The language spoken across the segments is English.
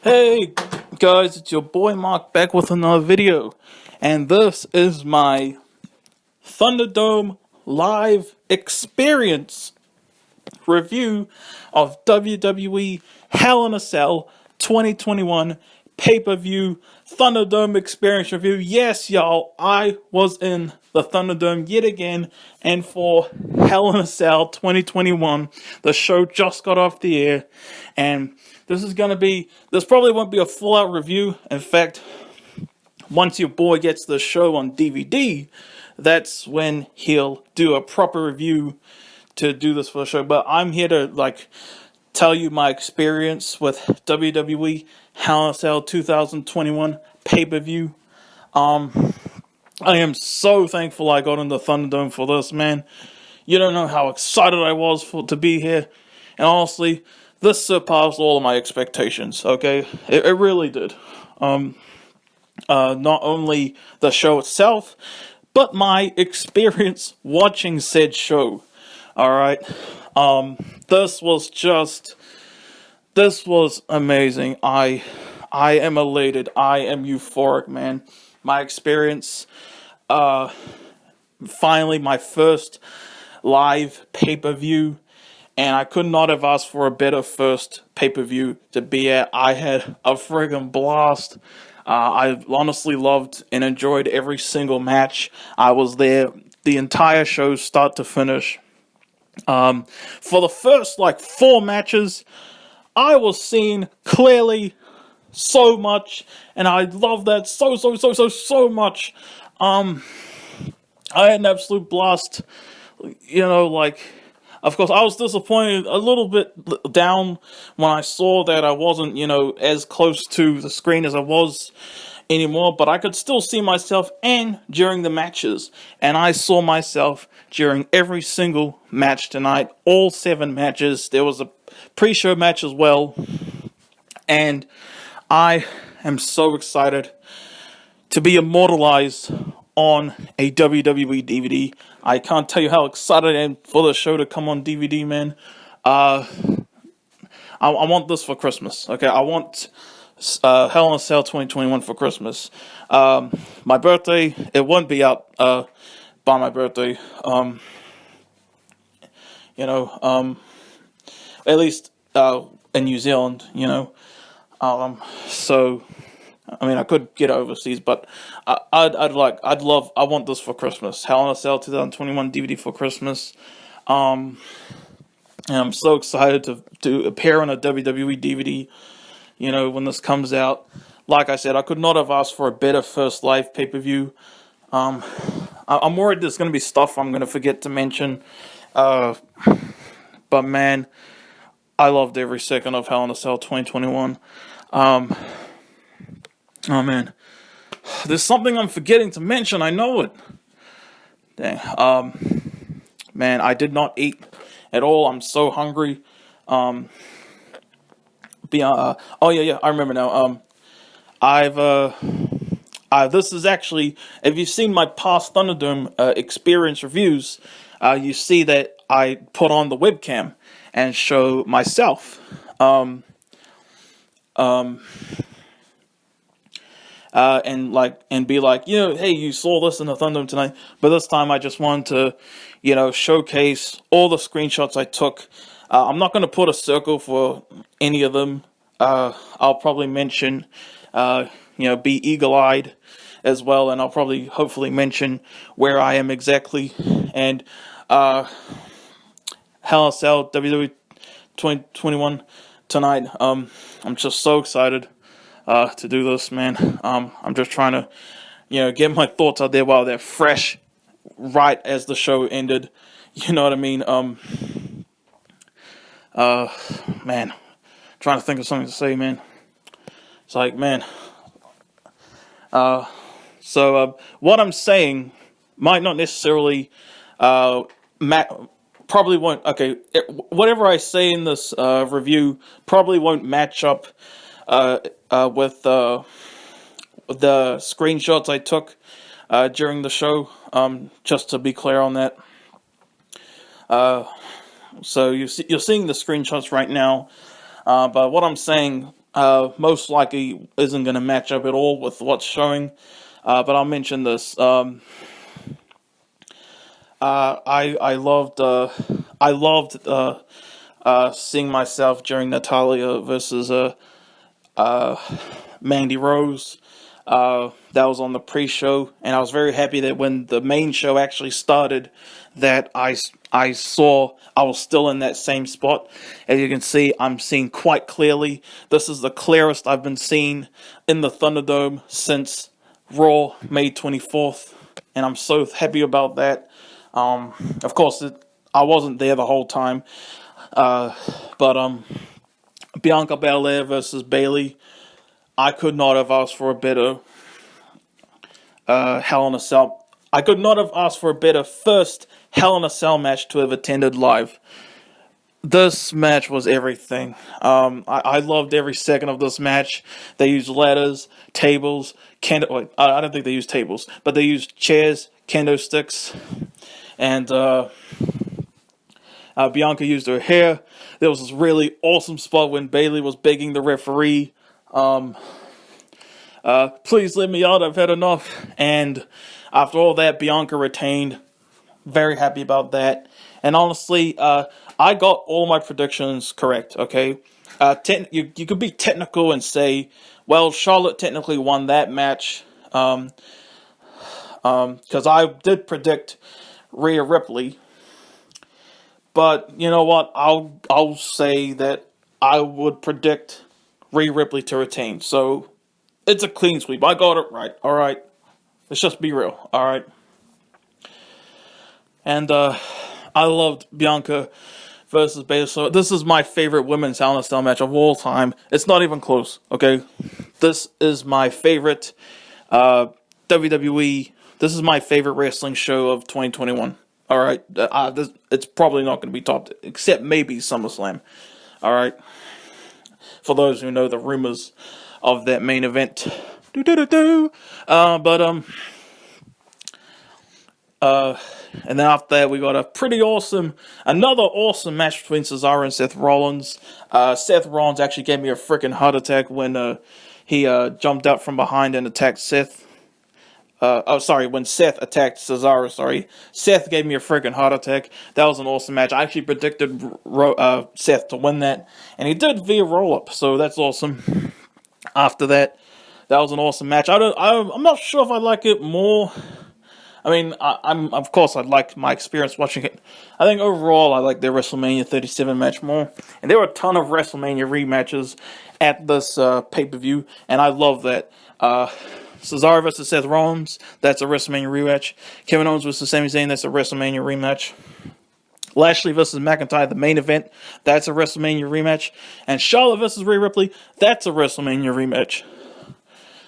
Hey guys, it's your boy Mark back with another video, and this is my Thunderdome live experience review of WWE Hell in a Cell 2021 pay-per-view Thunderdome experience review. Yes, y'all, I was in the Thunderdome yet again, and for Hell in a Cell 2021, the show just got off the air, and this probably won't be a full-out review. In fact, once your boy gets the show on DVD, that's when he'll do a proper review to do this for the show. But I'm here to tell you my experience with WWE Hell in a Cell 2021 pay-per-view. I am so thankful I got in the Thunderdome for this, man. You don't know how excited I was to be here. And honestly, this surpassed all of my expectations, okay? It really did. Not only the show itself, but my experience watching said show. Alright? This was amazing. I am elated. I am euphoric, man. My experience, finally my first live pay-per-view, and I could not have asked for a better first pay-per-view to be at. I had a friggin' blast. I honestly loved and enjoyed every single match. I was there the entire show, start to finish. For the first, 4 matches, I was seeing clearly so much, and I love that so much. I had an absolute blast, of course, I was disappointed, a little bit down when I saw that I wasn't, as close to the screen as I was anymore, but I could still see myself during the matches, and I saw myself during every single match tonight, all 7 matches. There was a pre-show match as well, and I am so excited to be immortalized on a WWE DVD. I can't tell you how excited I am for the show to come on DVD, man. I want this for Christmas, okay? I want Hell in a Cell 2021 for Christmas. My birthday, it won't be out by my birthday. At least in New Zealand, so I mean, I could get overseas, but I want this for Christmas. Hell in a Cell 2021 DVD for Christmas. And I'm so excited to appear on a WWE DVD, when this comes out. Like I said, I could not have asked for a better first live pay-per-view. I'm worried there's going to be stuff I'm going to forget to mention. But man, I loved every second of Hell in a Cell 2021. Oh man, there's something I'm forgetting to mention. I know it. Dang. Man, I did not eat at all. I'm so hungry. Oh yeah, I remember now. This is actually, if you've seen my past Thunderdome experience reviews, you see that I put on the webcam and show myself. And be like, hey, you saw this in the Thunderdome tonight. But this time I just wanted to, showcase all the screenshots I took. I'm not going to put a circle for any of them. I'll probably mention, be eagle-eyed as well, and I'll probably, hopefully, mention where I am exactly. And Hell in a Cell WWE 2021 tonight. I'm just so excited to do this, man. I'm just trying to, get my thoughts out there while they're fresh, right as the show ended. You know what I mean? Man, trying to think of something to say, man. It's like, man. So what I'm saying might not necessarily, probably won't. Okay, whatever I say in this review probably won't match up with the screenshots I took during the show. Just to be clear on that. So you're seeing the screenshots right now. But what I'm saying most likely isn't going to match up at all with what's showing. But I'll mention this. I loved seeing myself during Natalia versus Mandy Rose. That was on the pre-show, and I was very happy that when the main show actually started, that I saw I was still in that same spot. As you can see, I'm seeing quite clearly. This is the clearest I've been seen in the Thunderdome since Raw, May 24th, and I'm so happy about that. Of course, I wasn't there the whole time, but Bianca Belair versus Bayley. I could not have asked for a better Hell in a Cell. I could not have asked for a better first Hell in a Cell match to have attended live. This match was everything. I loved every second of this match. They used ladders, tables, I don't think they used tables, but they used chairs, kendo sticks, and Bianca used her hair. There was this really awesome spot when Bayley was begging the referee, please let me out, I've had enough. And after all that, Bianca retained. Very happy about that. And honestly, I got all my predictions correct, okay? You could be technical and say, well, Charlotte technically won that match. Because I did predict Rhea Ripley. But you know what? I'll say that I would predict Rhea Ripley to retain. So it's a clean sweep. I got it right. All right. Let's just be real. All right. And I loved Bianca versus Bayley. So this is my favorite women's Hell in a Cell match of all time. It's not even close. Okay. This is my favorite WWE. This is my favorite wrestling show of 2021. All right, it's probably not going to be topped, except maybe SummerSlam. All right, for those who know the rumors of that main event. And then after that, we got another awesome match between Cesaro and Seth Rollins. Seth Rollins actually gave me a freaking heart attack when he jumped out from behind and attacked Seth. When Seth attacked Cesaro, Seth gave me a freaking heart attack. That was an awesome match. I actually predicted Seth to win that, and he did via roll-up, so that's awesome. After that, that was an awesome match. I'm not sure if I like it more. I mean, of course, I'd like my experience watching it. I think overall, I like the WrestleMania 37 match more, and there were a ton of WrestleMania rematches at this pay-per-view, and I love that. Cesaro versus Seth Rollins, that's a WrestleMania rematch. Kevin Owens versus Sami Zayn, that's a WrestleMania rematch. Lashley versus McIntyre, the main event, that's a WrestleMania rematch. And Charlotte versus Rhea Ripley, that's a WrestleMania rematch.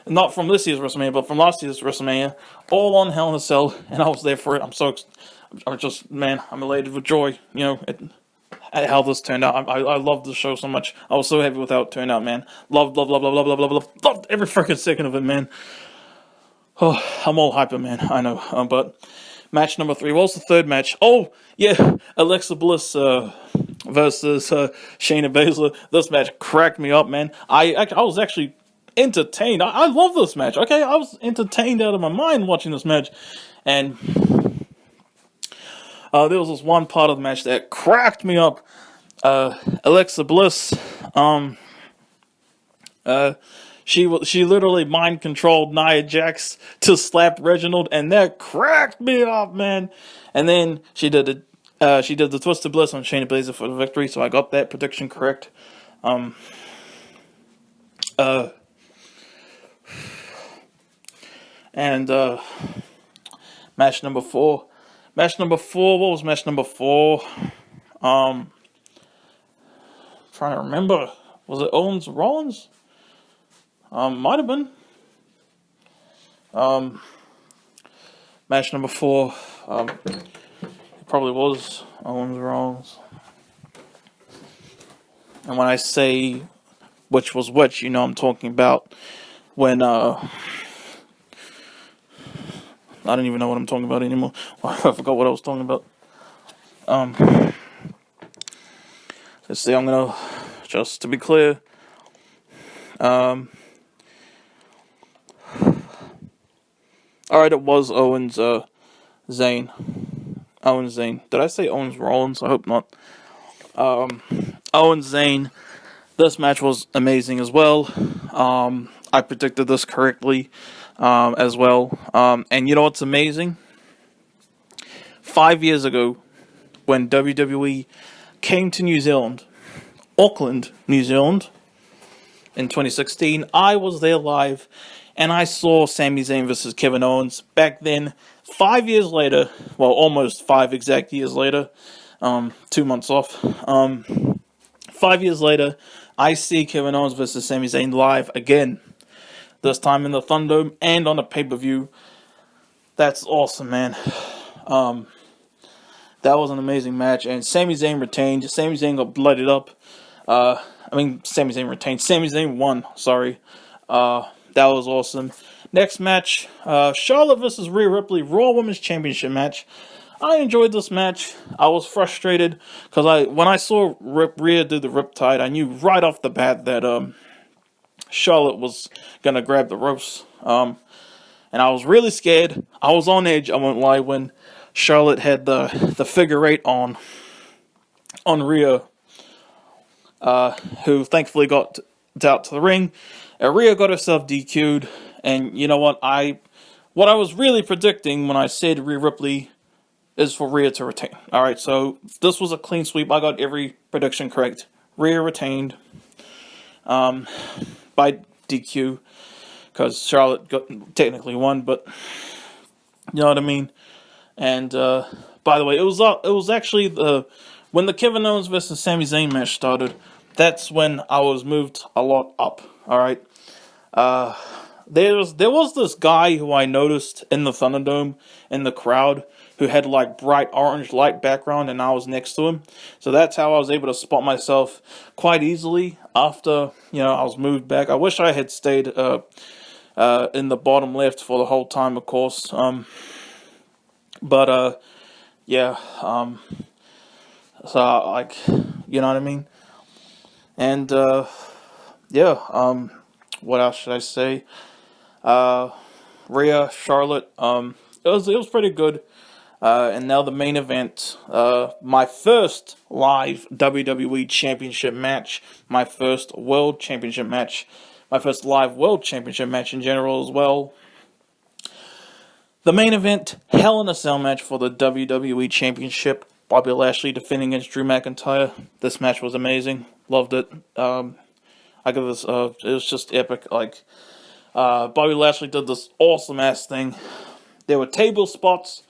Not from this year's WrestleMania, but from last year's WrestleMania. All on Hell in a Cell, and I was there for it. I'm elated with joy, at how this turned out. I loved the show so much. I was so happy with how it turned out, man. Loved every freaking second of it, man. Oh, I'm all hyper, man. I know. But match number 3. What was the third match? Oh, yeah, Alexa Bliss versus Shayna Baszler. This match cracked me up, man. I was actually entertained. I love this match. Okay, I was entertained out of my mind watching this match, and there was this one part of the match that cracked me up. Alexa Bliss, she literally mind controlled Nia Jax to slap Reginald, and that cracked me up, man. And then she did the Twisted Bliss on Shayna Baszler for the victory, so I got that prediction correct. And match number 4. Match number 4, what was match number 4? Trying to remember. Was it Owens Rollins? Might have been. Match number 4. It probably was Owens Rollins. And when I say which was which, I'm talking about when I don't even know what I'm talking about anymore. I forgot what I was talking about. Let's see, I'm gonna, just to be clear, Alright, it was Owens, Zayn. Owens Zayn. Did I say Owens Rollins? I hope not. Owens Zayn. This match was amazing as well. I predicted this correctly as well. And you know what's amazing? 5 years ago, when WWE came to New Zealand, Auckland, New Zealand, in 2016, I was there live, and I saw Sami Zayn versus Kevin Owens. Back then, 5 years later, well, almost 5 exact years later, 2 months off, 5 years later, I see Kevin Owens versus Sami Zayn live again. This time in the Thunderdome and on a pay-per-view. That's awesome, man. That was an amazing match, and Sami Zayn retained. Sami Zayn got blooded up. Sami Zayn retained. Sami Zayn won, sorry. That was awesome. Next match, Charlotte versus Rhea Ripley, Raw Women's Championship match. I enjoyed this match. I was frustrated, because when I saw Rhea do the Riptide, I knew right off the bat that Charlotte was going to grab the ropes. And I was really scared. I was on edge, I won't lie, when Charlotte had the figure eight on Rhea, who thankfully got out to the ring. Rhea got herself DQ'd, and you know what? What I was really predicting when I said Rhea Ripley is for Rhea to retain. Alright, so this was a clean sweep. I got every prediction correct. Rhea retained by DQ, because Charlotte technically won, but you know what I mean? And by the way, it was actually when the Kevin Owens versus Sami Zayn match started. That's when I was moved a lot up. All right. There was this guy who I noticed in the Thunderdome in the crowd who had like bright orange light background, and I was next to him. So that's how I was able to spot myself quite easily after I was moved back. I wish I had stayed in the bottom left for the whole time, of course. Yeah. So like, you know what I mean? And yeah. What else should I say? Rhea, Charlotte. It was pretty good. And now the main event. My first live WWE Championship match. My first World Championship match. My first live World Championship match in general as well. The main event, Hell in a Cell match for the WWE Championship. Bobby Lashley defending against Drew McIntyre. This match was amazing. Loved it. I give this. It was just epic. Like, Bobby Lashley did this awesome ass thing. There were table spots.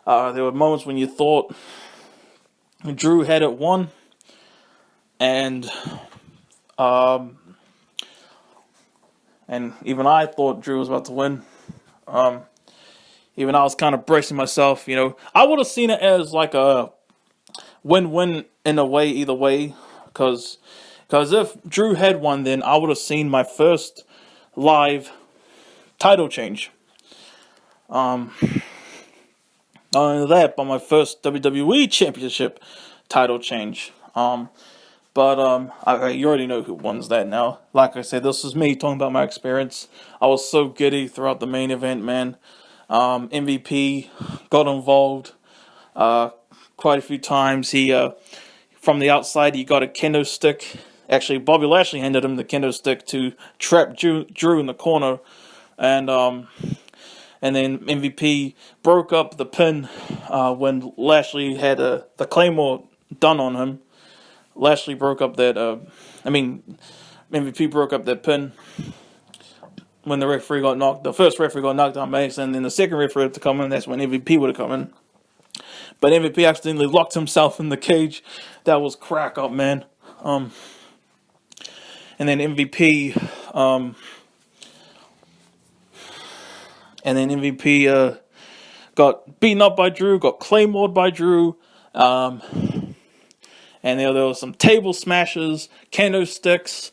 There were moments when you thought Drew had it won, and even I thought Drew was about to win. Even I was kind of bracing myself. I would have seen it as like a win-win in a way, either way, because if Drew had won, then I would have seen my first live title change. Not only that, but my first WWE Championship title change. You already know who wins that now. Like I said, this is me talking about my experience. I was so giddy throughout the main event, man. MVP got involved quite a few times. He from the outside, he got a kendo stick. Actually, Bobby Lashley handed him the kendo stick to trap Drew in the corner, and then MVP broke up the pin when Lashley had the Claymore done on him. Lashley broke up that. MVP broke up that pin when the referee got knocked. The first referee got knocked out by accident, and then the second referee had to come in. That's when MVP would have come in. But MVP accidentally locked himself in the cage. That was crack up, man. And then MVP got beaten up by Drew, got claymored by Drew, and there was some table smashes, kendo sticks.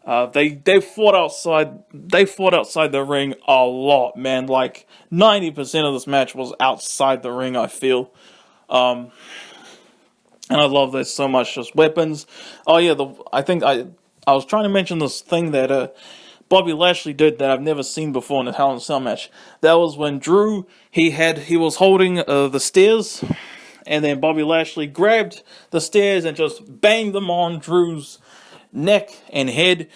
They fought outside. They fought outside the ring a lot, man. Like 90% of this match was outside the ring, I feel. And I love this so much. Just weapons. Oh yeah, I was trying to mention this thing that Bobby Lashley did that I've never seen before in a Hell in a Cell match. That was when Drew, he was holding the stairs, and then Bobby Lashley grabbed the stairs and just banged them on Drew's neck and head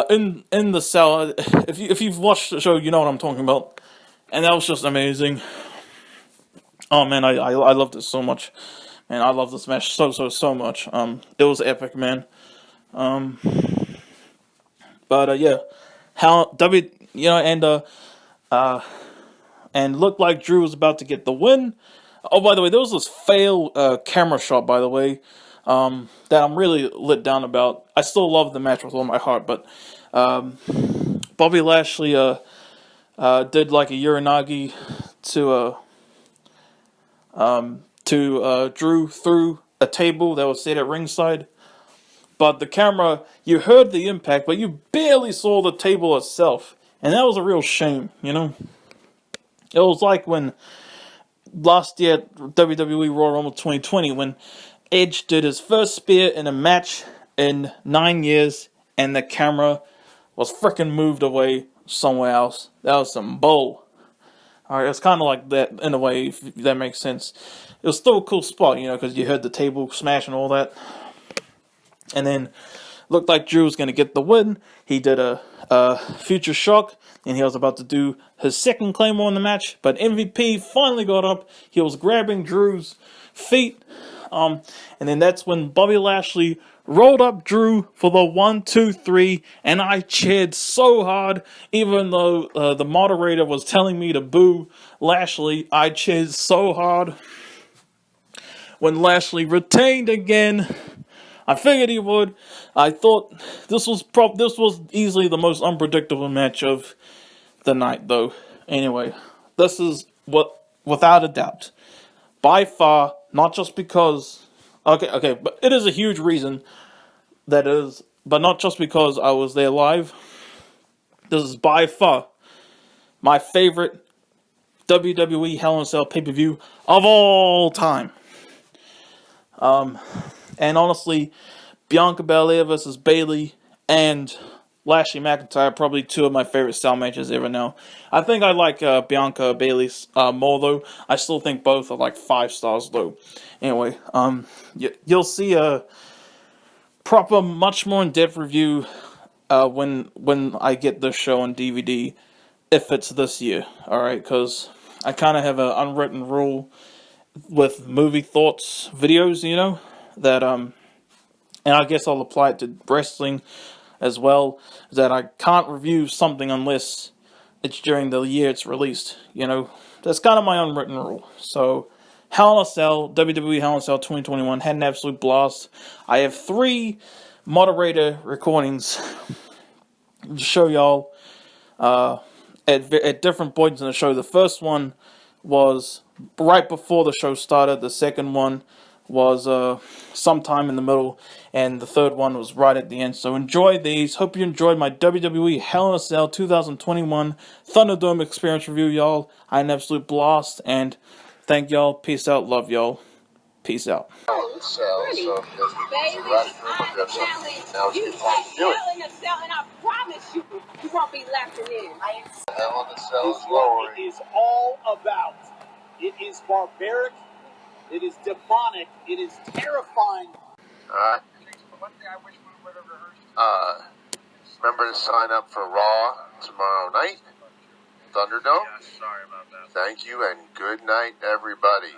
in the cell. If you've watched the show, you know what I'm talking about. And that was just amazing. Oh man, I loved it so much. Man, I love this match so much. It was epic, man. But yeah, how and looked like Drew was about to get the win. Oh, by the way, there was this fail camera shot, by the way, that I'm really lit down about. I still love the match with all my heart, but Bobby Lashley did like a Uranagi to Drew through a table that was set at ringside. But the camera, you heard the impact, but you barely saw the table itself. And that was a real shame, you know? It was like when last year at WWE Royal Rumble 2020, when Edge did his first spear in a match in 9 years, and the camera was freaking moved away somewhere else. That was some bull. Alright, it's kind of like that in a way, if that makes sense. It was still a cool spot, you know, because you heard the table smash and all that. And then looked like Drew was going to get the win. He did a future shock, and he was about to do his second claymore in the match. But MVP finally got up. He was grabbing Drew's feet. And then that's when Bobby Lashley rolled up Drew for the 1, 2, 3. And I cheered so hard, even though the moderator was telling me to boo Lashley. I cheered so hard. When Lashley retained again, I figured he would. I thought this was easily the most unpredictable match of the night, though. Anyway, this is without a doubt, by far, not just because, okay, but it is a huge reason that is, but not just because I was there live. This is by far my favorite WWE Hell in a Cell pay-per-view of all time. And honestly, Bianca Belair versus Bayley and Lashley McIntyre are probably two of my favorite style matches ever now. I think I like Bianca Bayley's more, though. I still think both are like 5 stars, though. Anyway, you'll see a proper, much more in-depth review when I get this show on DVD, if it's this year, alright? Because I kind of have an unwritten rule with movie thoughts videos, you know, that and I guess I'll apply it to wrestling as well, that I can't review something unless it's during the year it's released, you know. That's kind of my unwritten rule. So Hell in a Cell, WWE Hell in a Cell 2021, had an absolute blast. I have 3 moderator recordings to show y'all at different points in the show. The first one was right before the show started. The second one was sometime in the middle, and the third one was right at the end. So enjoy these. Hope you enjoyed my WWE Hell in a Cell 2021 Thunderdome experience review, y'all. I had an absolute blast, and thank y'all. Peace out. Love y'all. Peace out. Baby, I challenge you to Hell in a Cell, and I promise you, you won't be laughing in. Hell in a Cell is what it is all about. It is barbaric. It is demonic. It is terrifying. Alright. One thing I wish we would have rehearsed. Remember to sign up for Raw tomorrow night. Thunderdome. Yeah, sorry about that. Thank you and good night, everybody.